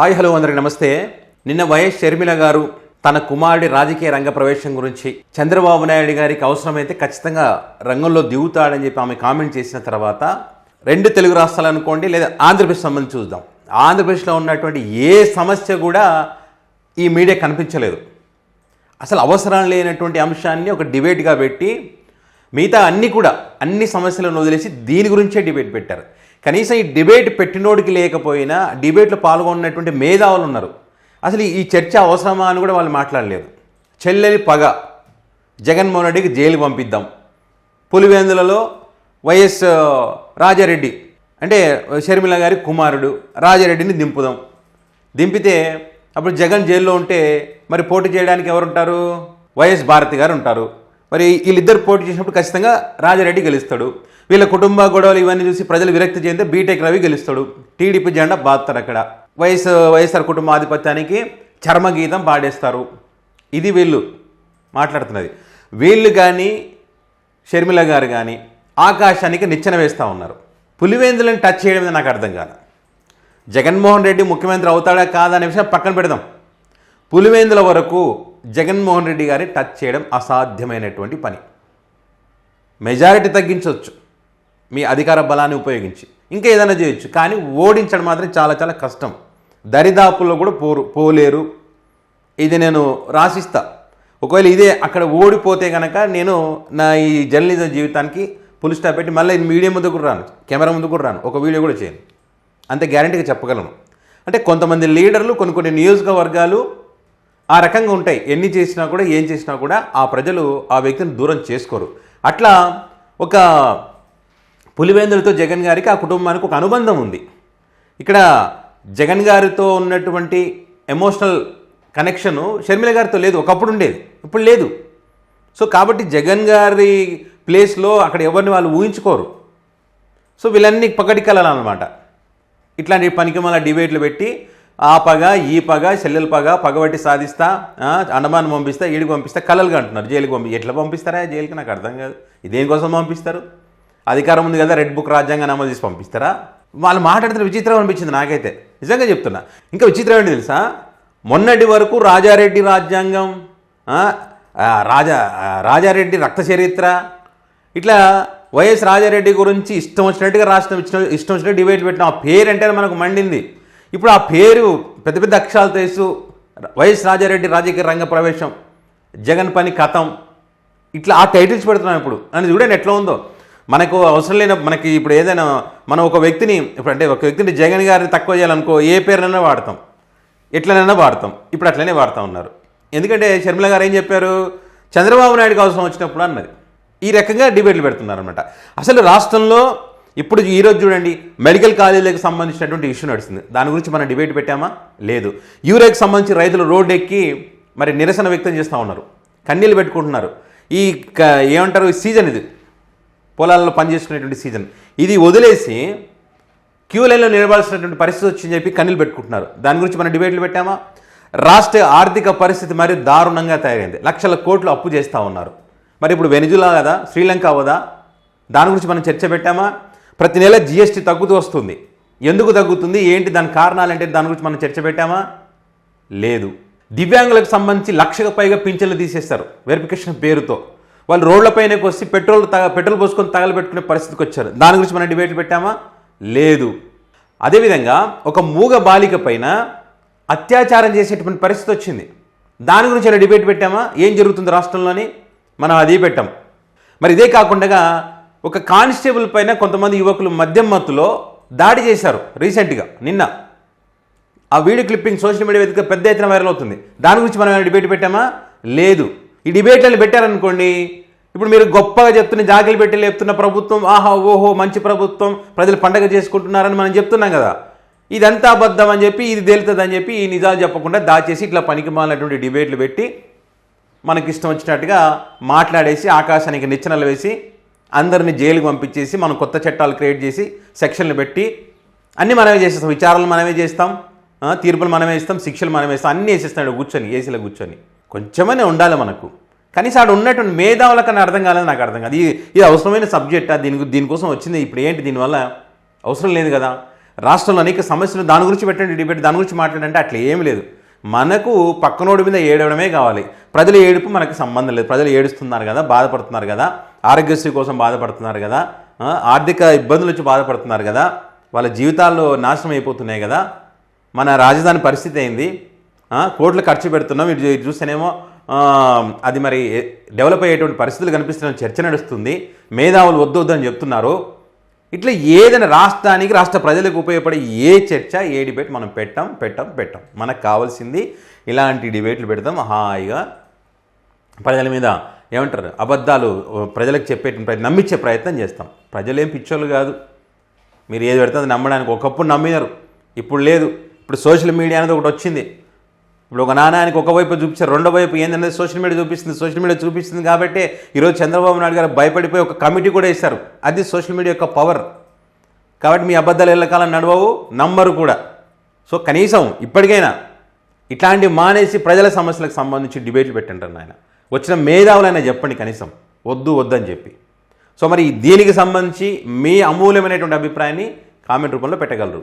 Hi hello అందరికి నమస్తే. నిన్న వైఎస్ షర్మిల గారు తన కుమారుడి రాజకీయ రంగ ప్రవేశం గురించి చంద్రబాబు నాయుడు గారికి అవసరమైతే ఖచ్చితంగా రంగంలో దిగుతాడని చెప్పి ఆమె కామెంట్ చేసిన తర్వాత రెండు తెలుగు రాష్ట్రాలు అనుకోండి లేదా ఆంధ్రప్రదేశ్ సంబంధించి చూద్దాం. ఆంధ్రప్రదేశ్లో ఉన్నటువంటి ఏ సమస్య కూడా ఈ మీడియా కనిపించలేదు. అసలు అవసరం లేనటువంటి అంశాన్ని ఒక డిబేట్గా పెట్టి మిగతా అన్ని సమస్యలను వదిలేసి దీని గురించే డిబేట్ పెట్టారు. కనీసం ఈ డిబేట్ పెట్టినోడికి లేకపోయినా డిబేట్లో పాల్గొన్నటువంటి మేధావులు ఉన్నారు. అసలు ఈ చర్చ అవసరమా అని కూడా వాళ్ళు మాట్లాడలేదు. చెల్లెలి పగ, జగన్మోహన్ రెడ్డికి జైలుకి పంపిద్దాం, పులివెందులలో వైఎస్ రాజారెడ్డి అంటే షర్మిల గారి కుమారుడు రాజారెడ్డిని దింపితే అప్పుడు జగన్ జైల్లో ఉంటే మరి పోటీ చేయడానికి ఎవరుంటారు? వైఎస్ భారతి గారు ఉంటారు. మరి వీళ్ళిద్దరు పోటీ చేసినప్పుడు ఖచ్చితంగా రాజారెడ్డి గెలుస్తాడు. వీళ్ళ కుటుంబ గొడవలు ఇవన్నీ చూసి ప్రజలు విరక్తి చెందితే బీటెక్ రవి గెలుస్తాడు. టీడీపీ జెండా బాదుతారు. అక్కడ వైఎస్ఆర్ కుటుంబ ఆధిపత్యానికి చర్మగీతం పాడేస్తారు. ఇది వీళ్ళు మాట్లాడుతున్నది. వీళ్ళు కానీ షర్మిల గారు కానీ ఆకాశానికి నిచ్చెన వేస్తూ ఉన్నారు. పులివెందులను టచ్ చేయడం నాకు అర్థం కాదు. జగన్మోహన్ రెడ్డి ముఖ్యమంత్రి అవుతాడా కాదా అనే విషయం పక్కన పెడదాం. పులివెందుల వరకు జగన్మోహన్ రెడ్డి గారిని టచ్ చేయడం అసాధ్యమైనటువంటి పని. మెజారిటీ తగ్గించవచ్చు మీ అధికార బలాన్ని ఉపయోగించి, ఇంకా ఏదైనా చేయొచ్చు, కానీ ఓడించడం మాత్రం చాలా చాలా కష్టం. దరిదాపుల్లో కూడా పోలేరు. ఇది నేను రాసిస్తా. ఒకవేళ ఇదే అక్కడ ఓడిపోతే కనుక నేను నా ఈ జర్నలిజం జీవితానికి ఫుల్ స్టాప్ పెట్టి మళ్ళీ మీడియా ముందు కూడా రాను, కెమెరా ముందు కూడా రాను, ఒక వీడియో కూడా చేయను. అంత గ్యారంటీగా చెప్పగలను. అంటే కొంతమంది లీడర్లు కొన్ని నియోజకవర్గాలు ఆ రకంగా ఉంటాయి. ఎన్ని చేసినా కూడా ఏం చేసినా కూడా ఆ ప్రజలు ఆ వ్యక్తిని దూరం చేసుకోరు. అట్లా ఒక పులివెందులతో జగన్ గారికి ఆ కుటుంబానికి ఒక అనుబంధం ఉంది. ఇక్కడ జగన్ గారితో ఉన్నటువంటి ఎమోషనల్ కనెక్షను షర్మిల గారితో లేదు. ఒకప్పుడు ఉండేది, ఇప్పుడు లేదు. సో కాబట్టి జగన్ గారి ప్లేస్లో అక్కడ ఎవరిని వాళ్ళు ఊహించుకోరు. సో వీళ్ళన్నీ పకటికలనమాట. ఇట్లాంటి పనికి మళ్ళీ డిబేట్లు పెట్టి ఆ పగ ఈ పగ చెల్లెల పగబట్టి సాధిస్తా, అండమాన్ పంపిస్తా, ఈడికి పంపిస్తా, కలలుగా అంటున్నారు. జైలుకి ఎట్లా పంపిస్తారా జైలుకి? నాకు అర్థం కాదు. ఇదేంకోసం పంపిస్తారు? అధికారం ఉంది కదా, రెడ్ బుక్ రాజ్యాంగాన్ని అమలు చేసి పంపిస్తారా? వాళ్ళు మాట్లాడుతున్న విచిత్రం అనిపించింది నాకైతే, నిజంగా చెప్తున్నా. ఇంకా విచిత్రం ఏంటి తెలుసా? మొన్నటి వరకు రాజారెడ్డి రాజ్యాంగం, రాజారెడ్డి రక్త చరిత్ర, ఇట్లా వైఎస్ రాజారెడ్డి గురించి ఇష్టం వచ్చినట్టుగా ఇష్టం వచ్చినట్టు డిబేట్ పెట్టిన ఆ పేరు అంటే మనకు మండింది. ఇప్పుడు ఆ పేరు పెద్ద పెద్ద అక్షరాలతో వేస్తూ వైఎస్ రాజారెడ్డి రాజకీయ రంగ ప్రవేశం, జగన్ పని కథం, ఇట్లా ఆ టైటిల్స్ పెడుతున్నాం. ఇప్పుడు అని చూడండి ఎట్లా ఉందో. మనకు అవసరం లేని మనకి ఇప్పుడు ఏదైనా మనం ఒక వ్యక్తిని జగన్ గారిని తక్కువ చేయాలనుకో ఏ పేరునైనా వాడతాం, ఎట్లనైనా వాడతాం. ఇప్పుడు అట్లనే వాడుతూ ఉన్నారు. ఎందుకంటే షర్మిల గారు ఏం చెప్పారు? చంద్రబాబు నాయుడుకి అవసరం వచ్చినప్పుడు అన్నది. ఈ రకంగా డిబేట్లు పెడుతున్నారనమాట. అసలు రాష్ట్రంలో ఇప్పుడు ఈరోజు చూడండి, మెడికల్ కాలేజీలకు సంబంధించినటువంటి ఇష్యూ నడుస్తుంది. దాని గురించి మనం డిబేట్ పెట్టామా? లేదు. యూరియాకి సంబంధించి రైతులు రోడ్డు ఎక్కి మరి నిరసన వ్యక్తం చేస్తూ ఉన్నారు, కన్నీళ్ళు పెట్టుకుంటున్నారు. ఈ ఏమంటారు సీజన్, ఇది పొలాల్లో పనిచేసుకునేటువంటి సీజన్. ఇది వదిలేసి క్యూ లైన్లో నిలబడాల్సినటువంటి పరిస్థితి వచ్చిందని చెప్పి కన్నీళ్ళు పెట్టుకుంటున్నారు. దాని గురించి మనం డిబేట్లు పెట్టామా? రాష్ట్ర ఆర్థిక పరిస్థితి మరి దారుణంగా తయారైంది. లక్షల కోట్లు అప్పు చేస్తూ ఉన్నారు. మరి ఇప్పుడు వెనిజులా కదా, శ్రీలంక అవదా? దాని గురించి మనం చర్చ పెట్టామా? ప్రతి నెల జిఎస్టీ తగ్గుతూ వస్తుంది. ఎందుకు తగ్గుతుంది, ఏంటి దాని కారణాలు అంటే దాని గురించి మనం చర్చ పెట్టామా? లేదు. దివ్యాంగులకు సంబంధించి 1,00,000కు పైగా పింఛన్లు తీసేస్తారు వెరిఫికేషన్ పేరుతో. వాళ్ళు రోడ్లపైనకి వచ్చి పెట్రోల్ పోసుకొని తగలబెట్టుకునే పరిస్థితికి వచ్చారు. దాని గురించి మనం డిబేట్ పెట్టామా? లేదు. అదేవిధంగా ఒక మూగ బాలిక పైన అత్యాచారం చేసేటువంటి పరిస్థితి వచ్చింది. దాని గురించి ఇలా డిబేట్ పెట్టామా? ఏం జరుగుతుంది రాష్ట్రంలోని? మనం అది పెట్టాం. మరి ఇదే కాకుండా ఒక కానిస్టేబుల్ పైన కొంతమంది యువకులు మద్యం మత్తులో దాడి చేశారు రీసెంట్గా. నిన్న ఆ వీడియో క్లిప్పింగ్ సోషల్ మీడియా వేదిక పెద్ద ఎత్తున వైరల్ అవుతుంది. దాని గురించి మనం ఏమైనా డిబేట్ పెట్టామా? లేదు. ఈ డిబేట్లను పెట్టారనుకోండి, ఇప్పుడు మీరు గొప్పగా చెప్తున్న జాకిలు పెట్టి లేపుతున్న ప్రభుత్వం, ఆహా ఓహో మంచి ప్రభుత్వం, ప్రజలు పండగ చేసుకుంటున్నారని మనం చెప్తున్నాం కదా. ఇదంతా అబద్ధం అని చెప్పి, ఇది తేలుతుంది అని చెప్పి ఈ నిజాలు చెప్పకుండా దాచేసి ఇట్లా పనికి మాలినటువంటి డిబేట్లు పెట్టి మనకిష్టం వచ్చినట్టుగా మాట్లాడేసి ఆకాశానికి నిచ్చెనలు వేసి అందరినీ జైలుకి పంపించేసి మనం కొత్త చట్టాలు క్రియేట్ చేసి సెక్షన్లు పెట్టి అన్నీ మనమే చేసేస్తాం. విచారణలు మనమే చేస్తాం, తీర్పులు మనమే ఇస్తాం, శిక్షలు మనమే ఇస్తాం, అన్నీ వేసేస్తాడు కూర్చొని, ఏసీలో కూర్చొని. కొంచెమనే ఉండాలి మనకు. కనీసం ఆడ ఉన్నటువంటి మేధావులకన్నా అర్థం కాలేదు. నాకు అర్థం కాదు. ఇది అవసరమైన సబ్జెక్టా? దీనికోసం వచ్చింది ఇప్పుడు ఏంటి? దీనివల్ల అవసరం లేదు కదా. రాష్ట్రంలో అనేక సమస్యలు దాని గురించి పెట్టండి డిబేట్, దాని గురించి మాట్లాడంటే అట్లా ఏమీ లేదు. మనకు పక్కనోడి మీద ఏడవడమే కావాలి. ప్రజల ఏడుపు మనకు సంబంధం లేదు. ప్రజలు ఏడుస్తున్నారు కదా, బాధపడుతున్నారు కదా, ఆరోగ్యశ్రీ కోసం బాధపడుతున్నారు కదా, ఆర్థిక ఇబ్బందుల నుంచి బాధపడుతున్నారు కదా, వాళ్ళ జీవితాల్లో నాశనం అయిపోతున్నాయి కదా, మన రాజధాని పరిస్థితి ఏంది, కోట్లు ఖర్చు పెడుతున్నాం, ఇటు చూస్తేనేమో అది మరి డెవలప్ అయ్యేటువంటి పరిస్థితులు కనిపిస్తున్న చర్చ నడుస్తుంది, మేధావులు వద్దు అని చెప్తున్నారు. ఇట్లా ఏదైనా రాష్ట్రానికి, రాష్ట్ర ప్రజలకు ఉపయోగపడే ఏ చర్చ, ఏ డిబేట్ మనం పెట్టాం. మనకు కావాల్సింది ఇలాంటి డిబేట్లు పెడతాం, హాయిగా ప్రజల మీద ఏమంటారు అబద్ధాలు ప్రజలకు నమ్మించే ప్రయత్నం చేస్తాం. ప్రజలేం పిచ్చోళ్ళు కాదు, మీరు ఏది పెడితే అది నమ్మడానికి. ఒకప్పుడు నమ్మినారు, ఇప్పుడు లేదు. ఇప్పుడు సోషల్ మీడియా అనేది ఒకటి వచ్చింది. ఇప్పుడు ఒక నాణానికి ఒకవైపు చూపించారు, రెండో వైపు ఏంటనేది సోషల్ మీడియా చూపిస్తుంది. కాబట్టి ఈరోజు చంద్రబాబు నాయుడు గారు భయపడిపోయి ఒక కమిటీ కూడా ఇస్తారు. అది సోషల్ మీడియా యొక్క పవర్. కాబట్టి మీ అబద్ధాలు ఎల్లకాలం నడవవు, నమ్మరు కూడా. సో కనీసం ఇప్పటికైనా ఇట్లాంటి మానేసి ప్రజల సమస్యలకు సంబంధించి డిబేట్లు పెట్టంటారు నాయన. వచ్చిన మేధావులైనా చెప్పండి కనీసం వద్దు అని చెప్పి. సో మరి దీనికి సంబంధించి మీ అమూల్యమైనటువంటి అభిప్రాయాన్ని కామెంట్ రూపంలో పెట్టగలరు.